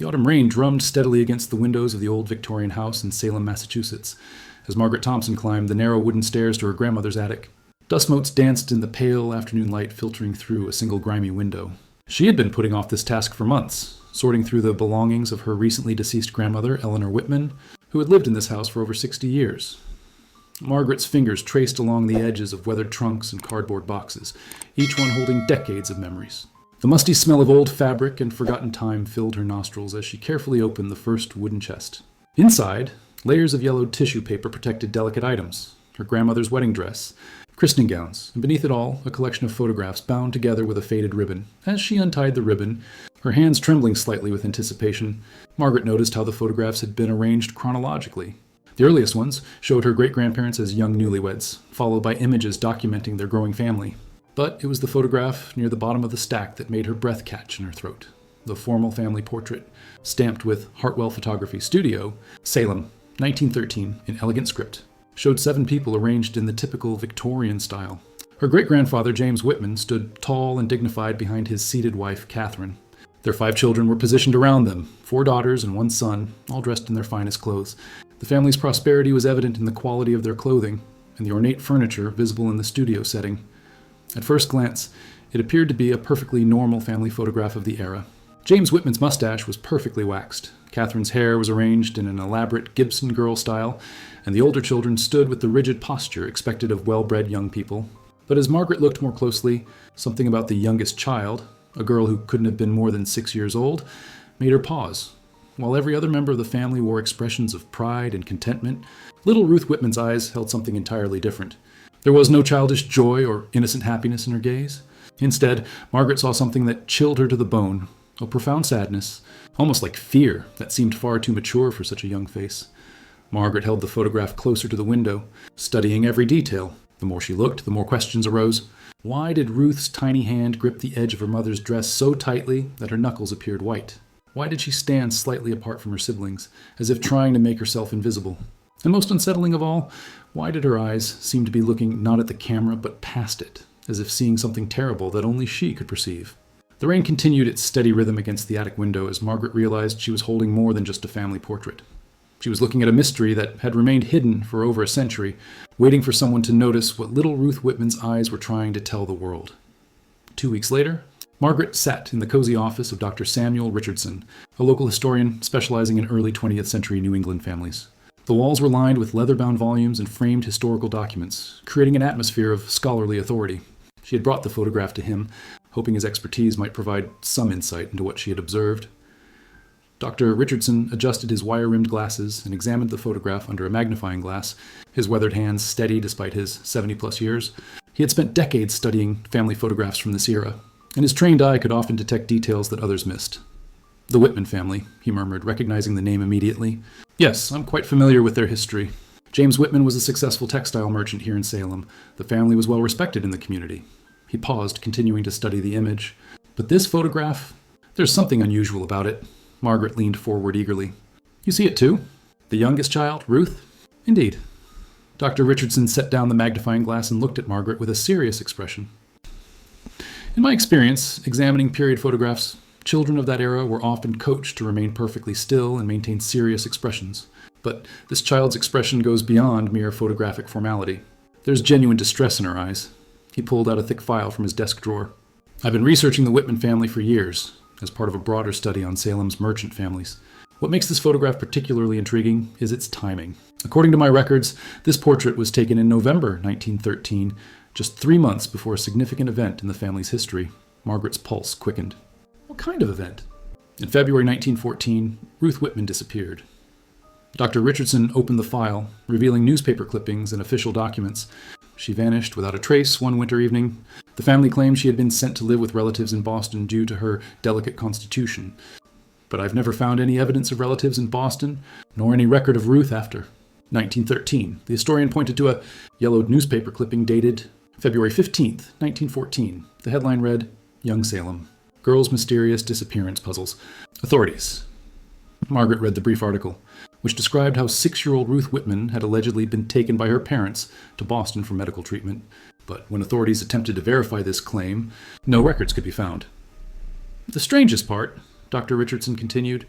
The autumn rain drummed steadily against the windows of the old Victorian house in Salem, Massachusetts, as Margaret Thompson climbed the narrow wooden stairs to her grandmother's attic. Dust motes danced in the pale afternoon light filtering through a single grimy window. She had been putting off this task for months, sorting through the belongings of her recently deceased grandmother, Eleanor Whitman, who had lived in this house for over 60 years. Margaret's fingers traced along the edges of weathered trunks and cardboard boxes, each one holding decades of memories. The musty smell of old fabric and forgotten time filled her nostrils as she carefully opened the first wooden chest. Inside, layers of yellowed tissue paper protected delicate items, her grandmother's wedding dress, christening gowns, and beneath it all, a collection of photographs bound together with a faded ribbon. As she untied the ribbon, her hands trembling slightly with anticipation, Margaret noticed how the photographs had been arranged chronologically. The earliest ones showed her great-grandparents as young newlyweds, followed by images documenting their growing family. But it was the photograph near the bottom of the stack that made her breath catch in her throat. The formal family portrait, stamped with Hartwell Photography Studio, Salem, 1913, in elegant script, showed 7 people arranged in the typical Victorian style. Her great-grandfather, James Whitman, stood tall and dignified behind his seated wife, Catherine. Their 5 children were positioned around them, 4 daughters and 1 son, all dressed in their finest clothes. The family's prosperity was evident in the quality of their clothing and the ornate furniture visible in the studio setting. At first glance, it appeared to be a perfectly normal family photograph of the era. James Whitman's mustache was perfectly waxed. Catherine's hair was arranged in an elaborate Gibson girl style, and the older children stood with the rigid posture expected of well-bred young people. But as Margaret looked more closely, something about the youngest child, a girl who couldn't have been more than 6 years old, made her pause. While every other member of the family wore expressions of pride and contentment, little Ruth Whitman's eyes held something entirely different. There was no childish joy or innocent happiness in her gaze. Instead, Margaret saw something that chilled her to the bone, a profound sadness, almost like fear, that seemed far too mature for such a young face. Margaret held the photograph closer to the window, studying every detail. The more she looked, the more questions arose. Why did Ruth's tiny hand grip the edge of her mother's dress so tightly that her knuckles appeared white? Why did she stand slightly apart from her siblings, as if trying to make herself invisible? And most unsettling of all, why did her eyes seem to be looking not at the camera but past it, as if seeing something terrible that only she could perceive? The rain continued its steady rhythm against the attic window as Margaret realized she was holding more than just a family portrait. She was looking at a mystery that had remained hidden for over a century, waiting for someone to notice what little Ruth Whitman's eyes were trying to tell the world. 2 weeks later, Margaret sat in the cozy office of Dr. Samuel Richardson, a local historian specializing in early 20th century New England families. The walls were lined with leather-bound volumes and framed historical documents, creating an atmosphere of scholarly authority. She had brought the photograph to him, hoping his expertise might provide some insight into what she had observed. Dr. Richardson adjusted his wire-rimmed glasses and examined the photograph under a magnifying glass, his weathered hands steady despite his 70-plus years. He had spent decades studying family photographs from this era, and his trained eye could often detect details that others missed. "The Whitman family," he murmured, recognizing the name immediately. "Yes, I'm quite familiar with their history. James Whitman was a successful textile merchant here in Salem. The family was well respected in the community." He paused, continuing to study the image. "But this photograph, there's something unusual about it." Margaret leaned forward eagerly. "You see it too? The youngest child, Ruth?" "Indeed." Dr. Richardson set down the magnifying glass and looked at Margaret with a serious expression. "In my experience, examining period photographs, children of that era were often coached to remain perfectly still and maintain serious expressions. But this child's expression goes beyond mere photographic formality. There's genuine distress in her eyes." He pulled out a thick file from his desk drawer. "I've been researching the Whitman family for years, as part of a broader study on Salem's merchant families. What makes this photograph particularly intriguing is its timing. According to my records, this portrait was taken in November 1913, just 3 months before a significant event in the family's history." Margaret's pulse quickened. "What kind of event?" "In February 1914, Ruth Whitman disappeared." Dr. Richardson opened the file, revealing newspaper clippings and official documents. "She vanished without a trace one winter evening. The family claimed she had been sent to live with relatives in Boston due to her delicate constitution. But I've never found any evidence of relatives in Boston, nor any record of Ruth after." 1913. The historian pointed to a yellowed newspaper clipping dated February 15th, 1914. The headline read, "Young Salem. Girl's mysterious disappearance puzzles. Authorities." Margaret read the brief article, which described how 6-year-old Ruth Whitman had allegedly been taken by her parents to Boston for medical treatment. But when authorities attempted to verify this claim, no records could be found. "The strangest part," Dr. Richardson continued,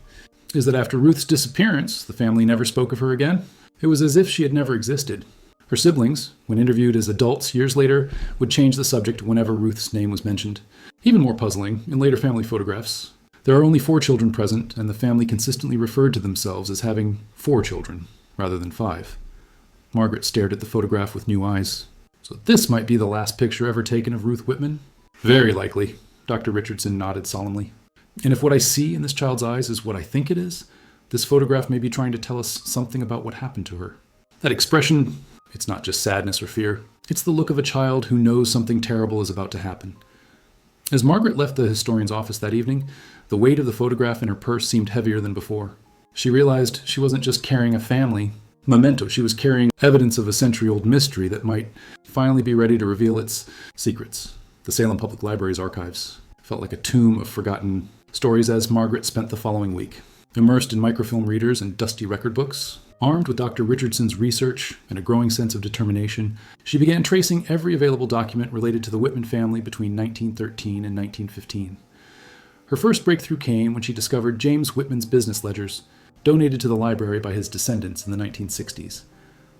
is that after Ruth's disappearance, the family never spoke of her again. It was as if she had never existed. Her siblings, when interviewed as adults years later, would change the subject whenever Ruth's name was mentioned. Even more puzzling, in later family photographs, there are only 4 children present, and the family consistently referred to themselves as having 4 children, rather than 5. Margaret stared at the photograph with new eyes. So this might be the last picture ever taken of Ruth Whitman? Very likely, Dr. Richardson nodded solemnly. And if what I see in this child's eyes is what I think it is, this photograph may be trying to tell us something about what happened to her. That expression, it's not just sadness or fear. It's the look of a child who knows something terrible is about to happen. As Margaret left the historian's office that evening, the weight of the photograph in her purse seemed heavier than before. She realized she wasn't just carrying a family memento, she was carrying evidence of a century-old mystery that might finally be ready to reveal its secrets. The Salem Public Library's archives felt like a tomb of forgotten stories as Margaret spent the following week. Immersed in microfilm readers and dusty record books, armed with Dr. Richardson's research and a growing sense of determination, she began tracing every available document related to the Whitman family between 1913 and 1915. Her first breakthrough came when she discovered James Whitman's business ledgers, donated to the library by his descendants in the 1960s.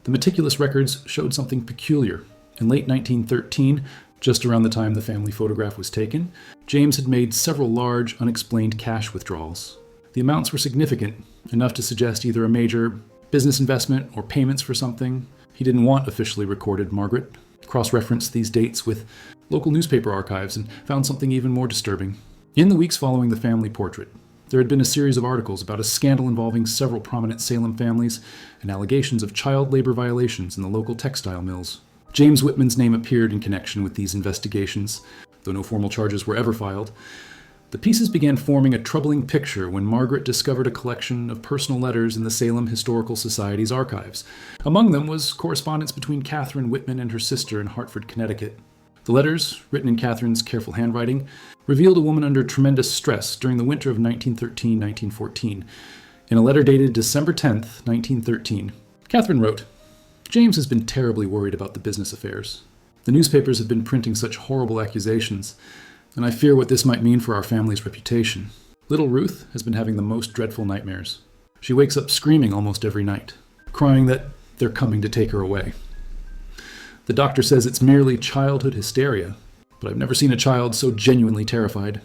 The meticulous records showed something peculiar. In late 1913, just around the time the family photograph was taken, James had made several large, unexplained cash withdrawals. The amounts were significant, enough to suggest either a major business investment or payments for something he didn't want officially recorded. Margaret cross-referenced these dates with local newspaper archives and found something even more disturbing. In the weeks following the family portrait, there had been a series of articles about a scandal involving several prominent Salem families and allegations of child labor violations in the local textile mills. James Whitman's name appeared in connection with these investigations, though no formal charges were ever filed. The pieces began forming a troubling picture when Margaret discovered a collection of personal letters in the Salem Historical Society's archives. Among them was correspondence between Catherine Whitman and her sister in Hartford, Connecticut. The letters, written in Catherine's careful handwriting, revealed a woman under tremendous stress during the winter of 1913-1914. In a letter dated December 10th, 1913, Catherine wrote, "James has been terribly worried about the business affairs. The newspapers have been printing such horrible accusations, and I fear what this might mean for our family's reputation. Little Ruth has been having the most dreadful nightmares. She wakes up screaming almost every night, crying that they're coming to take her away. The doctor says it's merely childhood hysteria, but I've never seen a child so genuinely terrified."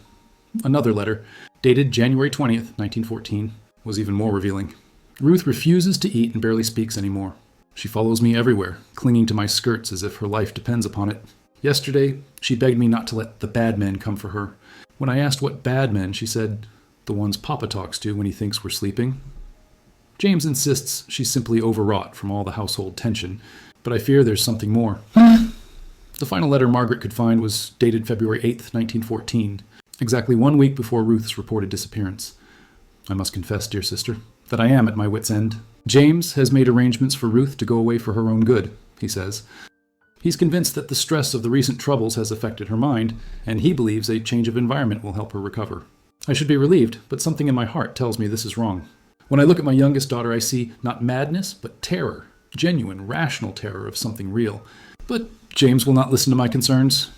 Another letter, dated January 20th, 1914, was even more revealing. "Ruth refuses to eat and barely speaks anymore. She follows me everywhere, clinging to my skirts as if her life depends upon it. Yesterday, she begged me not to let the bad men come for her. When I asked what bad men, she said, 'The ones Papa talks to when he thinks we're sleeping.' James insists she's simply overwrought from all the household tension, but I fear there's something more." The final letter Margaret could find was dated February 8th, 1914, exactly 1 week before Ruth's reported disappearance. "I must confess, dear sister, that I am at my wit's end. James has made arrangements for Ruth to go away for her own good," he says. "He's convinced that the stress of the recent troubles has affected her mind, and he believes a change of environment will help her recover. I should be relieved, but something in my heart tells me this is wrong. When I look at my youngest daughter, I see not madness, but terror, genuine, rational terror of something real. But James will not listen to my concerns."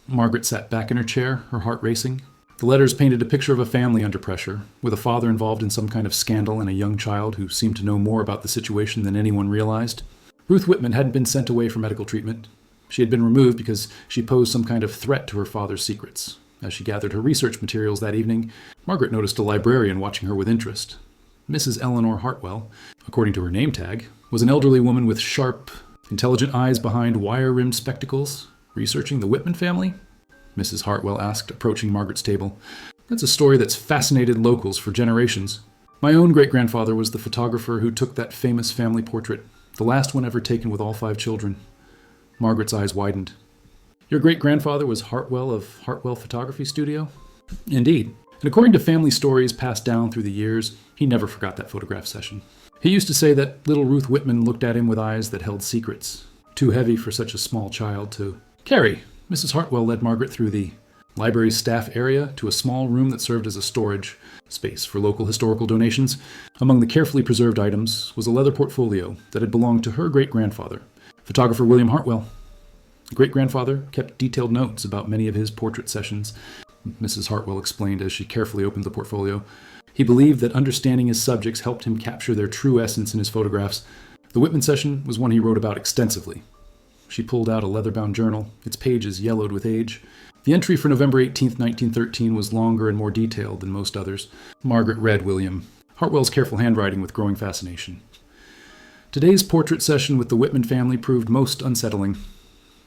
Margaret sat back in her chair, her heart racing. The letters painted a picture of a family under pressure, with a father involved in some kind of scandal and a young child who seemed to know more about the situation than anyone realized. Ruth Whitman hadn't been sent away for medical treatment. She had been removed because she posed some kind of threat to her father's secrets. As she gathered her research materials that evening, Margaret noticed a librarian watching her with interest. Mrs. Eleanor Hartwell, according to her name tag, was an elderly woman with sharp, intelligent eyes behind wire-rimmed spectacles. "Researching the Whitman family?" Mrs. Hartwell asked, approaching Margaret's table. "That's a story that's fascinated locals for generations. My own great-grandfather was the photographer who took that famous family portrait, the last one ever taken with all 5 children." Margaret's eyes widened. "Your great-grandfather was Hartwell of Hartwell Photography Studio?" "Indeed. And according to family stories passed down through the years, he never forgot that photograph session. He used to say that little Ruth Whitman looked at him with eyes that held secrets, too heavy for such a small child to carry." Mrs. Hartwell led Margaret through the library's staff area to a small room that served as a storage space for local historical donations. Among the carefully preserved items was a leather portfolio that had belonged to her great-grandfather, photographer William Hartwell. The great-grandfather kept detailed notes about many of his portrait sessions. Mrs. Hartwell explained as she carefully opened the portfolio. He believed that understanding his subjects helped him capture their true essence in his photographs. The Whitman session was one he wrote about extensively. She pulled out a leather-bound journal, its pages yellowed with age. The entry for November 18, 1913 was longer and more detailed than most others. Margaret read William Hartwell's careful handwriting with growing fascination. Today's portrait session with the Whitman family proved most unsettling.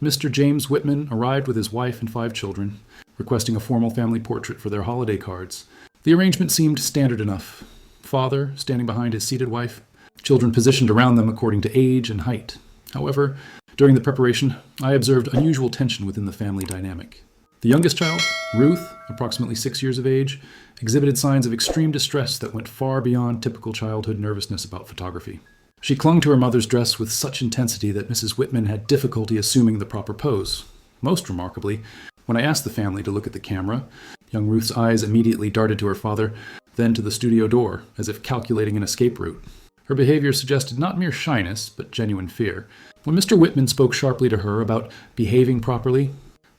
Mr. James Whitman arrived with his wife and 5 children, requesting a formal family portrait for their holiday cards. The arrangement seemed standard enough. Father standing behind his seated wife, children positioned around them according to age and height. However, during the preparation, I observed unusual tension within the family dynamic. The youngest child, Ruth, approximately 6 years of age, exhibited signs of extreme distress that went far beyond typical childhood nervousness about photography. She clung to her mother's dress with such intensity that Mrs. Whitman had difficulty assuming the proper pose. Most remarkably, when I asked the family to look at the camera, young Ruth's eyes immediately darted to her father, then to the studio door, as if calculating an escape route. Her behavior suggested not mere shyness, but genuine fear. When Mr. Whitman spoke sharply to her about behaving properly,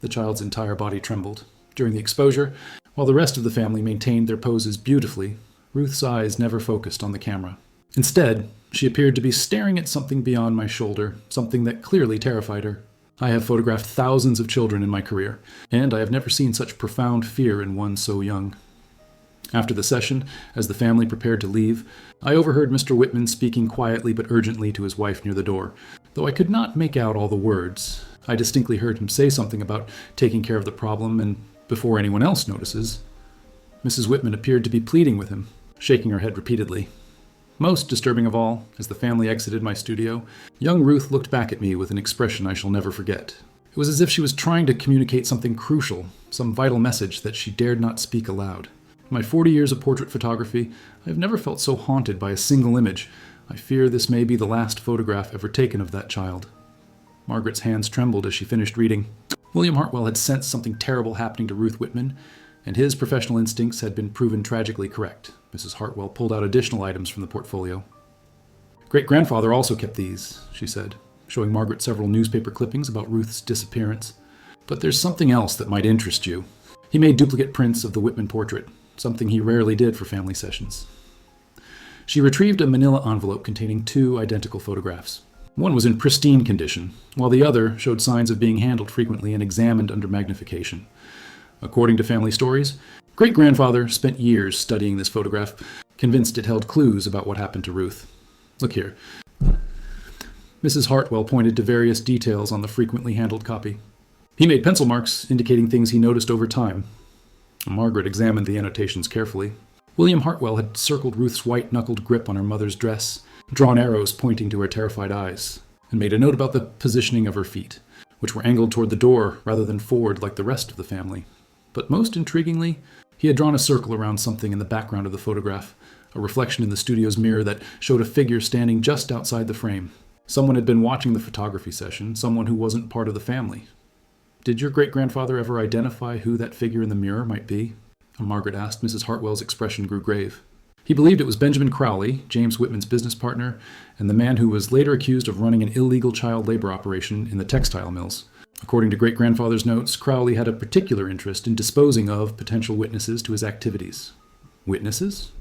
the child's entire body trembled. During the exposure, while the rest of the family maintained their poses beautifully, Ruth's eyes never focused on the camera. Instead, she appeared to be staring at something beyond my shoulder, something that clearly terrified her. I have photographed thousands of children in my career, and I have never seen such profound fear in one so young. After the session, as the family prepared to leave, I overheard Mr. Whitman speaking quietly but urgently to his wife near the door. Though I could not make out all the words, I distinctly heard him say something about taking care of the problem and before anyone else notices. Mrs. Whitman appeared to be pleading with him, shaking her head repeatedly. Most disturbing of all, as the family exited my studio, young Ruth looked back at me with an expression I shall never forget. It was as if she was trying to communicate something crucial, some vital message that she dared not speak aloud. In my 40 years of portrait photography, I have never felt so haunted by a single image. I fear this may be the last photograph ever taken of that child. Margaret's hands trembled as she finished reading. William Hartwell had sensed something terrible happening to Ruth Whitman, and his professional instincts had been proven tragically correct. Mrs. Hartwell pulled out additional items from the portfolio. Great-grandfather also kept these, she said, showing Margaret several newspaper clippings about Ruth's disappearance. But there's something else that might interest you. He made duplicate prints of the Whitman portrait, something he rarely did for family sessions. She retrieved a manila envelope containing 2 identical photographs. One was in pristine condition, while the other showed signs of being handled frequently and examined under magnification. According to family stories, great-grandfather spent years studying this photograph, convinced it held clues about what happened to Ruth. Look here. Mrs. Hartwell pointed to various details on the frequently handled copy. He made pencil marks indicating things he noticed over time. Margaret examined the annotations carefully. William Hartwell had circled Ruth's white-knuckled grip on her mother's dress, drawn arrows pointing to her terrified eyes, and made a note about the positioning of her feet, which were angled toward the door rather than forward like the rest of the family. But most intriguingly, he had drawn a circle around something in the background of the photograph, a reflection in the studio's mirror that showed a figure standing just outside the frame. Someone had been watching the photography session, someone who wasn't part of the family. Did your great-grandfather ever identify who that figure in the mirror might be? Margaret asked. Mrs. Hartwell's expression grew grave. He believed it was Benjamin Crowley, James Whitman's business partner, and the man who was later accused of running an illegal child labor operation in the textile mills. According to great-grandfather's notes, Crowley had a particular interest in disposing of potential witnesses to his activities. Witnesses?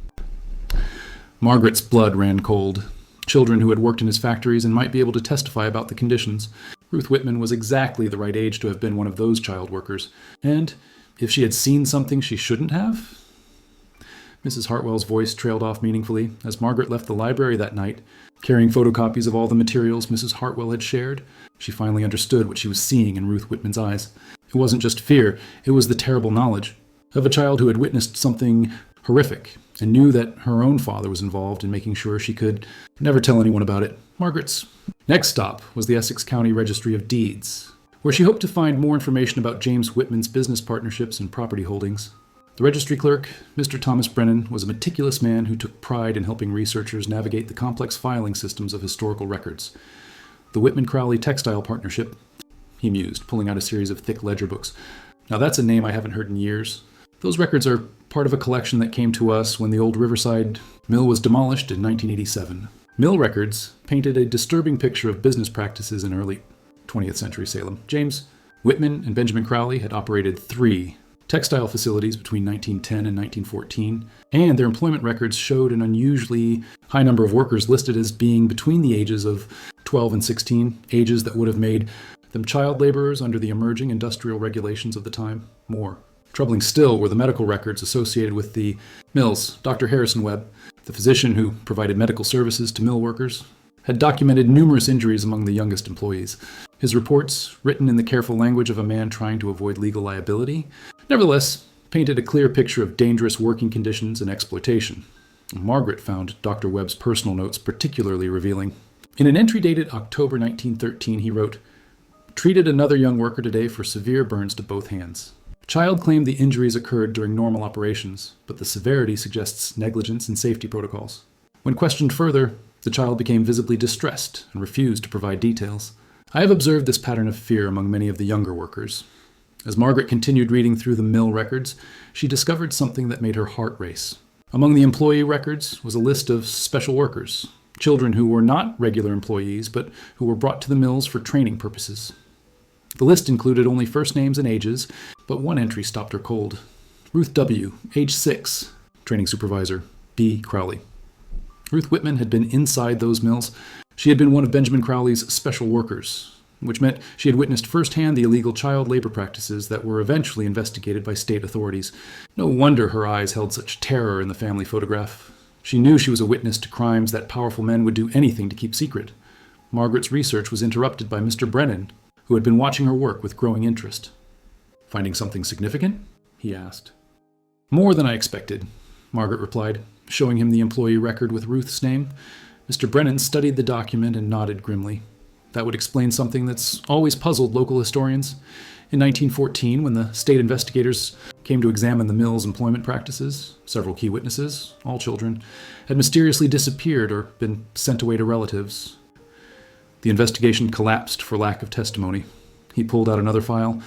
Margaret's blood ran cold. Children who had worked in his factories and might be able to testify about the conditions. Ruth Whitman was exactly the right age to have been one of those child workers. And if she had seen something she shouldn't have? Mrs. Hartwell's voice trailed off meaningfully as Margaret left the library that night, carrying photocopies of all the materials Mrs. Hartwell had shared. She finally understood what she was seeing in Ruth Whitman's eyes. It wasn't just fear, it was the terrible knowledge of a child who had witnessed something horrific and knew that her own father was involved in making sure she could never tell anyone about it. Margaret's next stop was the Essex County Registry of Deeds, where she hoped to find more information about James Whitman's business partnerships and property holdings. The registry clerk, Mr. Thomas Brennan, was a meticulous man who took pride in helping researchers navigate the complex filing systems of historical records. The Whitman-Crowley Textile Partnership, he mused, pulling out a series of thick ledger books. Now that's a name I haven't heard in years. Those records are part of a collection that came to us when the old Riverside Mill was demolished in 1987. Mill records painted a disturbing picture of business practices in early 20th century Salem. James Whitman and Benjamin Crowley had operated 3 textile facilities between 1910 and 1914, and their employment records showed an unusually high number of workers listed as being between the ages of 12 and 16, ages that would have made them child laborers under the emerging industrial regulations of the time. More troubling still were the medical records associated with the mills. Dr. Harrison Webb, the physician who provided medical services to mill workers, had documented numerous injuries among the youngest employees. His reports, written in the careful language of a man trying to avoid legal liability, nevertheless painted a clear picture of dangerous working conditions and exploitation. Margaret found Dr. Webb's personal notes particularly revealing. In an entry dated October 1913, he wrote, "Treated another young worker today for severe burns to both hands. Child claimed the injuries occurred during normal operations, but the severity suggests negligence in safety protocols. When questioned further, the child became visibly distressed and refused to provide details. I have observed this pattern of fear among many of the younger workers." As Margaret continued reading through the mill records, she discovered something that made her heart race. Among the employee records was a list of special workers, children who were not regular employees, but who were brought to the mills for training purposes. The list included only first names and ages, but one entry stopped her cold. Ruth W., age 6, training supervisor, B. Crowley. Ruth Whitman had been inside those mills. She had been one of Benjamin Crowley's special workers, which meant she had witnessed firsthand the illegal child labor practices that were eventually investigated by state authorities. No wonder her eyes held such terror in the family photograph. She knew she was a witness to crimes that powerful men would do anything to keep secret. Margaret's research was interrupted by Mr. Brennan, who had been watching her work with growing interest. "Finding something significant?" he asked. "More than I expected," Margaret replied, showing him the employee record with Ruth's name. Mr. Brennan studied the document and nodded grimly. That would explain something that's always puzzled local historians. In 1914, when the state investigators came to examine the mill's employment practices, several key witnesses, all children, had mysteriously disappeared or been sent away to relatives. The investigation collapsed for lack of testimony. He pulled out another file.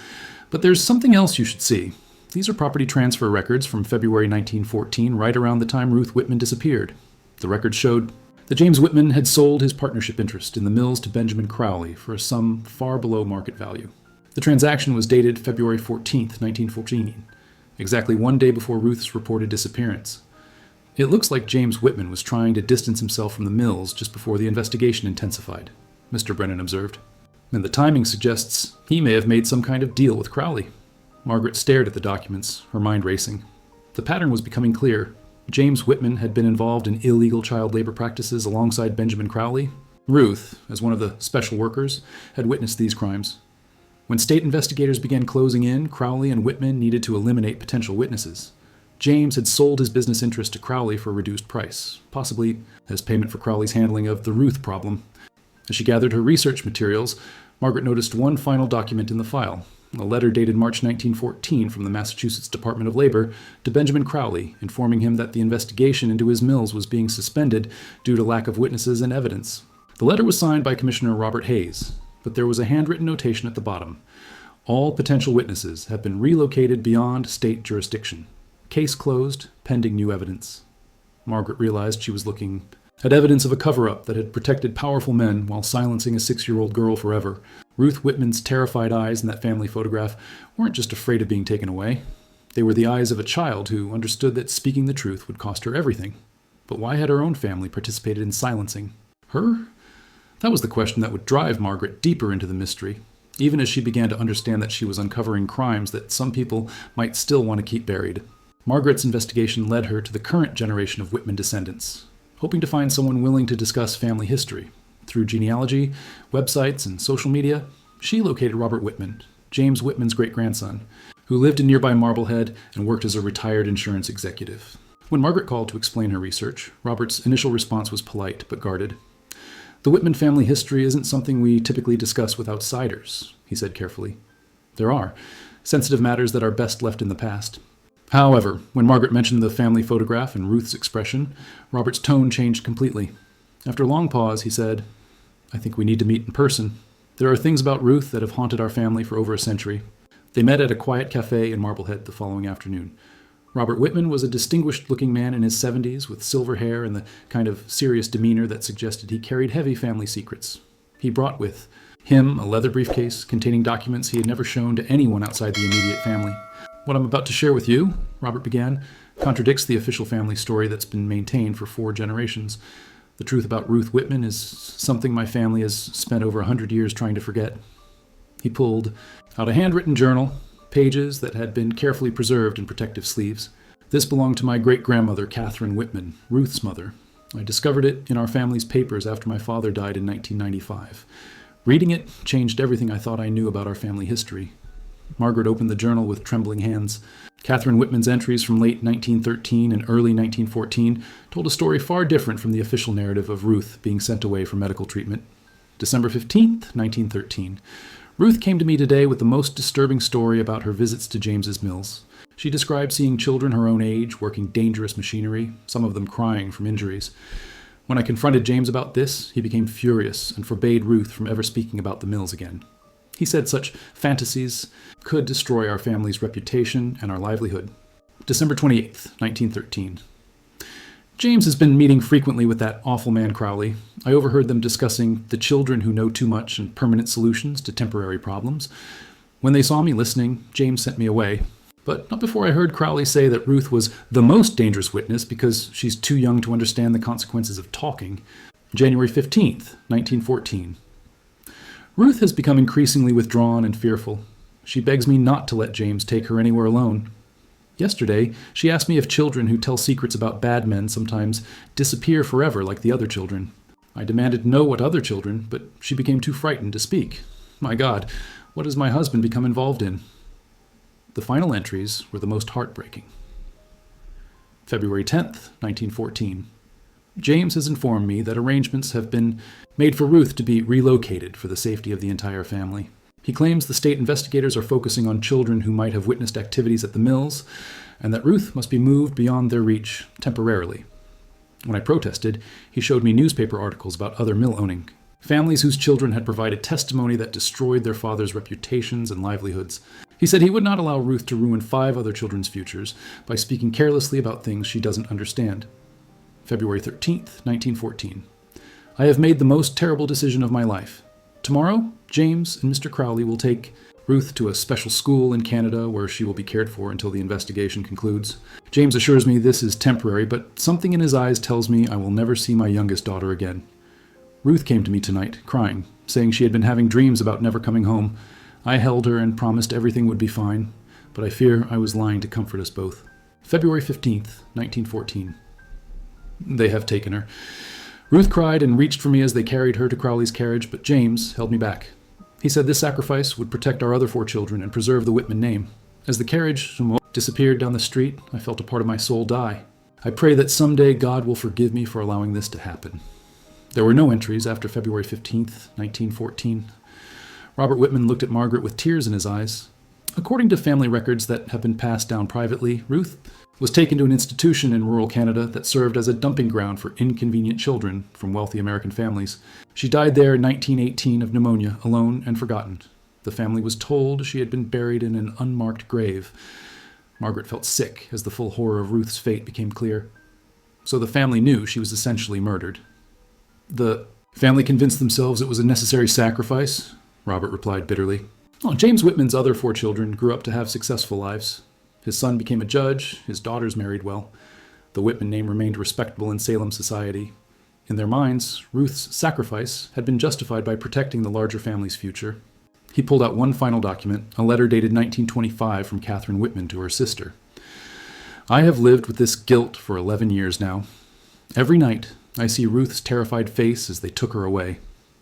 "But there's something else you should see. These are property transfer records from February 1914, right around the time Ruth Whitman disappeared. The records showed that James Whitman had sold his partnership interest in the mills to Benjamin Crowley for a sum far below market value. The transaction was dated February 14th, 1914, exactly one day before Ruth's reported disappearance. It looks like James Whitman was trying to distance himself from the mills just before the investigation intensified," Mr. Brennan observed. "And the timing suggests he may have made some kind of deal with Crowley." Margaret stared at the documents, her mind racing. The pattern was becoming clear. James Whitman had been involved in illegal child labor practices alongside Benjamin Crowley. Ruth, as one of the special workers, had witnessed these crimes. When state investigators began closing in, Crowley and Whitman needed to eliminate potential witnesses. James had sold his business interest to Crowley for a reduced price, possibly as payment for Crowley's handling of the Ruth problem. As she gathered her research materials, Margaret noticed one final document in the file, a letter dated March 1914 from the Massachusetts Department of Labor to Benjamin Crowley, informing him that the investigation into his mills was being suspended due to lack of witnesses and evidence. The letter was signed by Commissioner Robert Hayes, but there was a handwritten notation at the bottom. "All potential witnesses have been relocated beyond state jurisdiction. Case closed, pending new evidence." Margaret realized she was looking at evidence of a cover-up that had protected powerful men while silencing a 6-year-old girl forever. Ruth Whitman's terrified eyes in that family photograph weren't just afraid of being taken away. They were the eyes of a child who understood that speaking the truth would cost her everything. But why had her own family participated in silencing her? That was the question that would drive Margaret deeper into the mystery, even as she began to understand that she was uncovering crimes that some people might still want to keep buried. Margaret's investigation led her to the current generation of Whitman descendants, hoping to find someone willing to discuss family history. Through genealogy, websites, and social media, she located Robert Whitman, James Whitman's great-grandson, who lived in nearby Marblehead and worked as a retired insurance executive. When Margaret called to explain her research, Robert's initial response was polite but guarded. "The Whitman family history isn't something we typically discuss with outsiders," he said carefully. "There are sensitive matters that are best left in the past." However, when Margaret mentioned the family photograph and Ruth's expression, Robert's tone changed completely. After a long pause, he said, "I think we need to meet in person. There are things about Ruth that have haunted our family for over a century." They met at a quiet cafe in Marblehead the following afternoon. Robert Whitman was a distinguished-looking man in his 70s with silver hair and the kind of serious demeanor that suggested he carried heavy family secrets. He brought with him a leather briefcase containing documents he had never shown to anyone outside the immediate family. What I'm about to share with you, Robert began, contradicts the official family story that's been maintained for 4 generations. The truth about Ruth Whitman is something my family has spent over 100 years trying to forget. He pulled out a handwritten journal, pages that had been carefully preserved in protective sleeves. This belonged to my great-grandmother, Catherine Whitman, Ruth's mother. I discovered it in our family's papers after my father died in 1995. Reading it changed everything I thought I knew about our family history. Margaret opened the journal with trembling hands. Catherine Whitman's entries from late 1913 and early 1914 told a story far different from the official narrative of Ruth being sent away for medical treatment. December 15th, 1913. Ruth came to me today with the most disturbing story about her visits to James's mills. She described seeing children her own age working dangerous machinery, some of them crying from injuries. When I confronted James about this, he became furious and forbade Ruth from ever speaking about the mills again. He said such fantasies could destroy our family's reputation and our livelihood. December 28th, 1913. James has been meeting frequently with that awful man Crowley. I overheard them discussing the children who know too much and permanent solutions to temporary problems. When they saw me listening, James sent me away. But not before I heard Crowley say that Ruth was the most dangerous witness because she's too young to understand the consequences of talking. January 15th, 1914. Ruth has become increasingly withdrawn and fearful. She begs me not to let James take her anywhere alone. Yesterday, she asked me if children who tell secrets about bad men sometimes disappear forever like the other children. I demanded to know what other children, but she became too frightened to speak. My God, what has my husband become involved in? The final entries were the most heartbreaking. February 10th, 1914. James has informed me that arrangements have been made for Ruth to be relocated for the safety of the entire family. He claims the state investigators are focusing on children who might have witnessed activities at the mills, and that Ruth must be moved beyond their reach temporarily. When I protested, he showed me newspaper articles about other mill owning, families whose children had provided testimony that destroyed their father's reputations and livelihoods. He said he would not allow Ruth to ruin 5 other children's futures by speaking carelessly about things she doesn't understand. February 13th, 1914. I have made the most terrible decision of my life. Tomorrow, James and Mr. Crowley will take Ruth to a special school in Canada where she will be cared for until the investigation concludes. James assures me this is temporary, but something in his eyes tells me I will never see my youngest daughter again. Ruth came to me tonight, crying, saying she had been having dreams about never coming home. I held her and promised everything would be fine, but I fear I was lying to comfort us both. February 15th, 1914. They have taken her. Ruth cried and reached for me as they carried her to Crowley's carriage, but James held me back. He said this sacrifice would protect our other 4 children and preserve the Whitman name. As the carriage disappeared down the street, I felt a part of my soul die. I pray that someday God will forgive me for allowing this to happen. There were no entries after February 15th, 1914. Robert Whitman looked at Margaret with tears in his eyes. According to family records that have been passed down privately, Ruth was taken to an institution in rural Canada that served as a dumping ground for inconvenient children from wealthy American families. She died there in 1918 of pneumonia, alone and forgotten. The family was told she had been buried in an unmarked grave. Margaret felt sick as the full horror of Ruth's fate became clear. So the family knew she was essentially murdered. The family convinced themselves it was a necessary sacrifice, Robert replied bitterly. James Whitman's other 4 children grew up to have successful lives. His son became a judge, his daughters married well. The Whitman name remained respectable in Salem society. In their minds, Ruth's sacrifice had been justified by protecting the larger family's future. He pulled out one final document, a letter dated 1925 from Catherine Whitman to her sister. I have lived with this guilt for 11 years now. Every night, I see Ruth's terrified face as they took her away.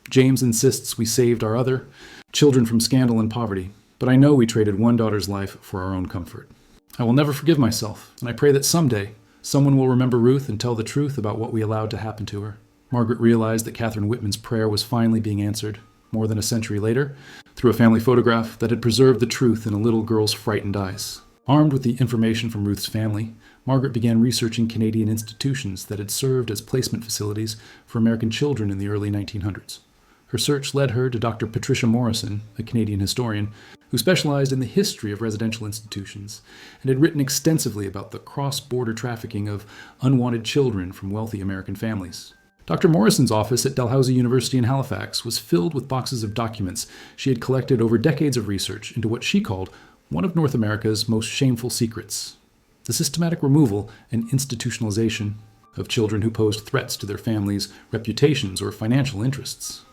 James insists we saved our other children from scandal and poverty, but I know we traded one daughter's life for our own comfort. I will never forgive myself, and I pray that someday someone will remember Ruth and tell the truth about what we allowed to happen to her. Margaret realized that Catherine Whitman's prayer was finally being answered, more than a century later, through a family photograph that had preserved the truth in a little girl's frightened eyes. Armed with the information from Ruth's family, Margaret began researching Canadian institutions that had served as placement facilities for American children in the early 1900s. Her search led her to Dr. Patricia Morrison, a Canadian historian, who specialized in the history of residential institutions and had written extensively about the cross-border trafficking of unwanted children from wealthy American families. Dr. Morrison's office at Dalhousie University in Halifax was filled with boxes of documents she had collected over decades of research into what she called one of North America's most shameful secrets: the systematic removal and institutionalization of children who posed threats to their families' reputations or financial interests.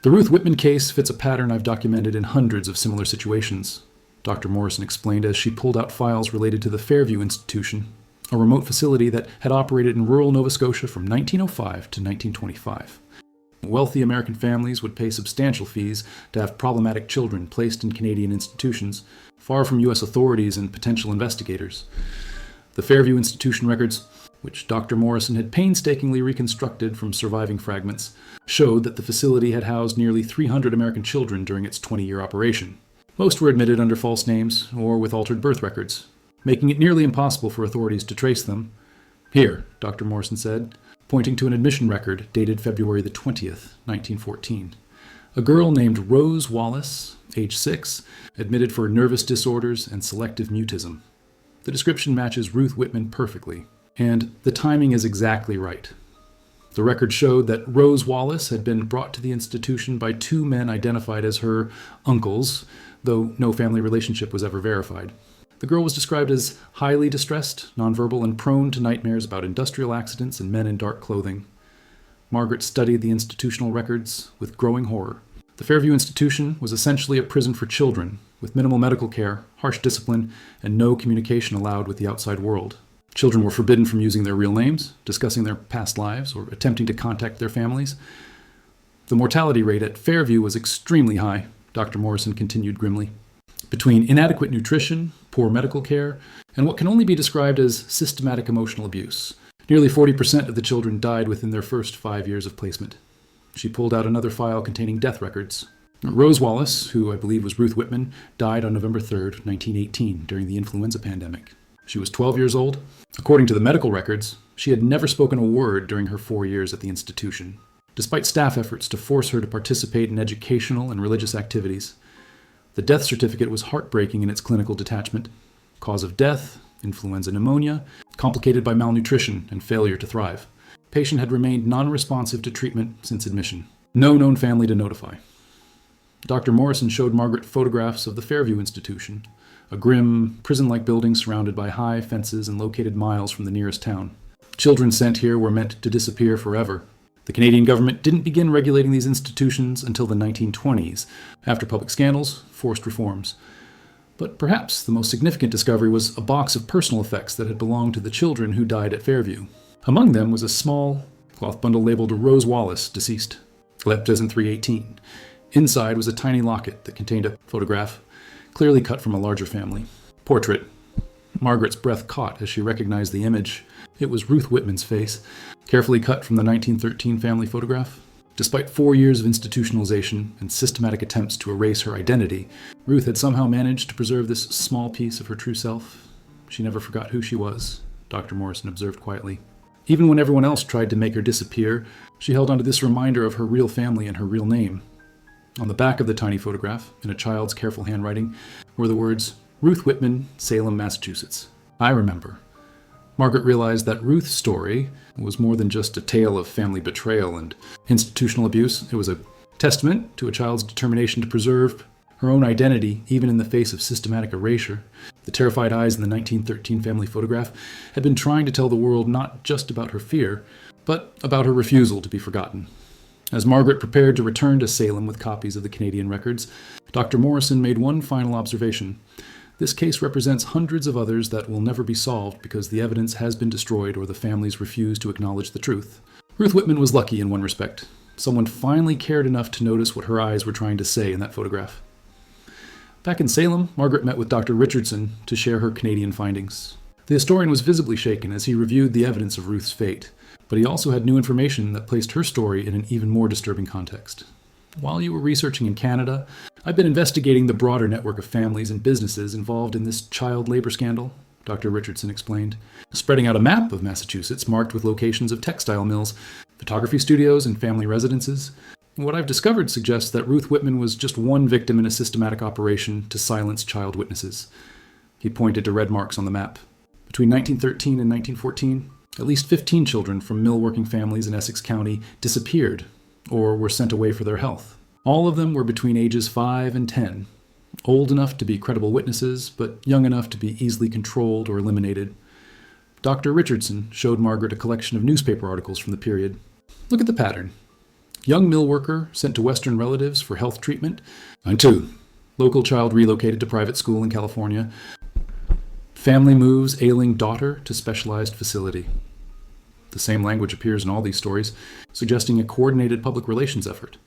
The Ruth Whitman case fits a pattern I've documented in hundreds of similar situations, Dr. Morrison explained as she pulled out files related to the Fairview Institution, a remote facility that had operated in rural Nova Scotia from 1905 to 1925. Wealthy American families would pay substantial fees to have problematic children placed in Canadian institutions, far from U.S. authorities and potential investigators. The Fairview Institution records, which Dr. Morrison had painstakingly reconstructed from surviving fragments, showed that the facility had housed nearly 300 American children during its 20-year operation. Most were admitted under false names or with altered birth records, making it nearly impossible for authorities to trace them. Here, Dr. Morrison said, pointing to an admission record dated February the 20th, 1914. A girl named Rose Wallace, age 6, admitted for nervous disorders and selective mutism. The description matches Ruth Whitman perfectly, and the timing is exactly right. The record showed that Rose Wallace had been brought to the institution by two men identified as her uncles, though no family relationship was ever verified. The girl was described as highly distressed, nonverbal, and prone to nightmares about industrial accidents and men in dark clothing. Margaret studied the institutional records with growing horror. The Fairview Institution was essentially a prison for children, with minimal medical care, harsh discipline, and no communication allowed with the outside world. Children were forbidden from using their real names, discussing their past lives, or attempting to contact their families. The mortality rate at Fairview was extremely high, Dr. Morrison continued grimly. Between inadequate nutrition, poor medical care, and what can only be described as systematic emotional abuse, nearly 40% of the children died within their first 5 years of placement. She pulled out another file containing death records. Rose Wallace, who I believe was Ruth Whitman, died on November 3rd, 1918, during the influenza pandemic. She was 12 years old. According to the medical records, she had never spoken a word during her 4 years at the institution, despite staff efforts to force her to participate in educational and religious activities. The death certificate was heartbreaking in its clinical detachment. Cause of death, influenza pneumonia, complicated by malnutrition and failure to thrive. Patient had remained non-responsive to treatment since admission. No known family to notify. Dr. Morrison showed Margaret photographs of the Fairview Institution, a grim, prison-like building surrounded by high fences and located miles from the nearest town. Children sent here were meant to disappear forever. The Canadian government didn't begin regulating these institutions until the 1920s, after public scandals, forced reforms. But perhaps the most significant discovery was a box of personal effects that had belonged to the children who died at Fairview. Among them was a small cloth bundle labeled Rose Wallace, deceased, left as in 318. Inside was a tiny locket that contained a photograph, clearly cut from a larger family. Portrait. Margaret's breath caught as she recognized the image. It was Ruth Whitman's face, carefully cut from the 1913 family photograph. Despite 4 years of institutionalization and systematic attempts to erase her identity, Ruth had somehow managed to preserve this small piece of her true self. She never forgot who she was, Dr. Morrison observed quietly. Even when everyone else tried to make her disappear, she held onto this reminder of her real family and her real name. On the back of the tiny photograph, in a child's careful handwriting, were the words, Ruth Whitman, Salem, Massachusetts. I remember. Margaret realized that Ruth's story was more than just a tale of family betrayal and institutional abuse. It was a testament to a child's determination to preserve her own identity, even in the face of systematic erasure. The terrified eyes in the 1913 family photograph had been trying to tell the world not just about her fear, but about her refusal to be forgotten. As Margaret prepared to return to Salem with copies of the Canadian records, Dr. Morrison made one final observation. This case represents hundreds of others that will never be solved because the evidence has been destroyed or the families refuse to acknowledge the truth. Ruth Whitman was lucky in one respect. Someone finally cared enough to notice what her eyes were trying to say in that photograph. Back in Salem, Margaret met with Dr. Richardson to share her Canadian findings. The historian was visibly shaken as he reviewed the evidence of Ruth's fate, but he also had new information that placed her story in an even more disturbing context. While you were researching in Canada, I've been investigating the broader network of families and businesses involved in this child labor scandal, Dr. Richardson explained, spreading out a map of Massachusetts marked with locations of textile mills, photography studios, and family residences. What I've discovered suggests that Ruth Whitman was just one victim in a systematic operation to silence child witnesses. He pointed to red marks on the map. Between 1913 and 1914, at least 15 children from mill-working families in Essex County disappeared or were sent away for their health. All of them were between ages 5 and 10. old enough to be credible witnesses, but young enough to be easily controlled or eliminated. Dr. Richardson showed Margaret a collection of newspaper articles from the period. Look at the pattern. Young mill worker sent to Western relatives for health treatment. Line 2. Local child relocated to private school in California. Family moves ailing daughter to specialized facility. The same language appears in all these stories, suggesting a coordinated public relations effort.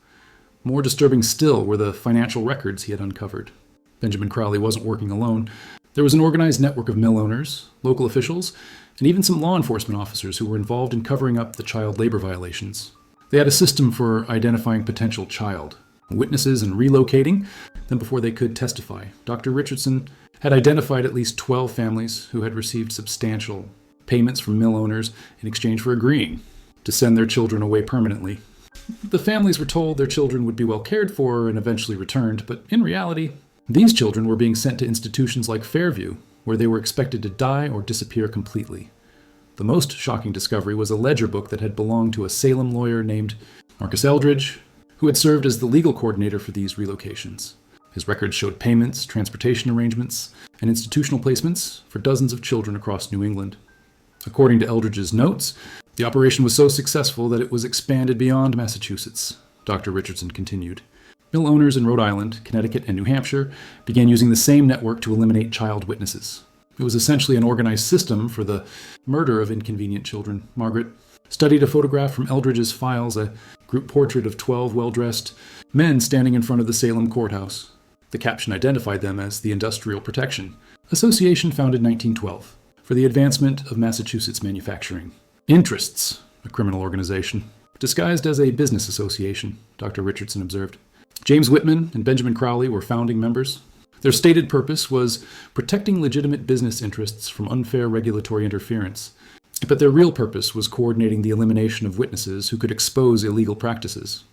More disturbing still were the financial records he had uncovered. Benjamin Crowley wasn't working alone. There was an organized network of mill owners, local officials, and even some law enforcement officers who were involved in covering up the child labor violations. They had a system for identifying potential child witnesses and relocating them before they could testify. Dr. Richardson had identified at least 12 families who had received substantial payments from mill owners in exchange for agreeing to send their children away permanently. The families were told their children would be well cared for and eventually returned, but in reality, these children were being sent to institutions like Fairview, where they were expected to die or disappear completely. The most shocking discovery was a ledger book that had belonged to a Salem lawyer named Marcus Eldridge, who had served as the legal coordinator for these relocations. His records showed payments, transportation arrangements, and institutional placements for dozens of children across New England. According to Eldridge's notes, the operation was so successful that it was expanded beyond Massachusetts. Dr. Richardson continued. Mill owners in Rhode Island, Connecticut, and New Hampshire began using the same network to eliminate child witnesses. It was essentially an organized system for the murder of inconvenient children. Margaret studied a photograph from Eldridge's files, a group portrait of 12 well-dressed men standing in front of the Salem courthouse. The caption identified them as the Industrial Protection Association, founded in 1912, for the advancement of Massachusetts manufacturing. Interests, a criminal organization, disguised as a business association, Dr. Richardson observed. James Whitman and Benjamin Crowley were founding members. Their stated purpose was protecting legitimate business interests from unfair regulatory interference. But their real purpose was coordinating the elimination of witnesses who could expose illegal practices.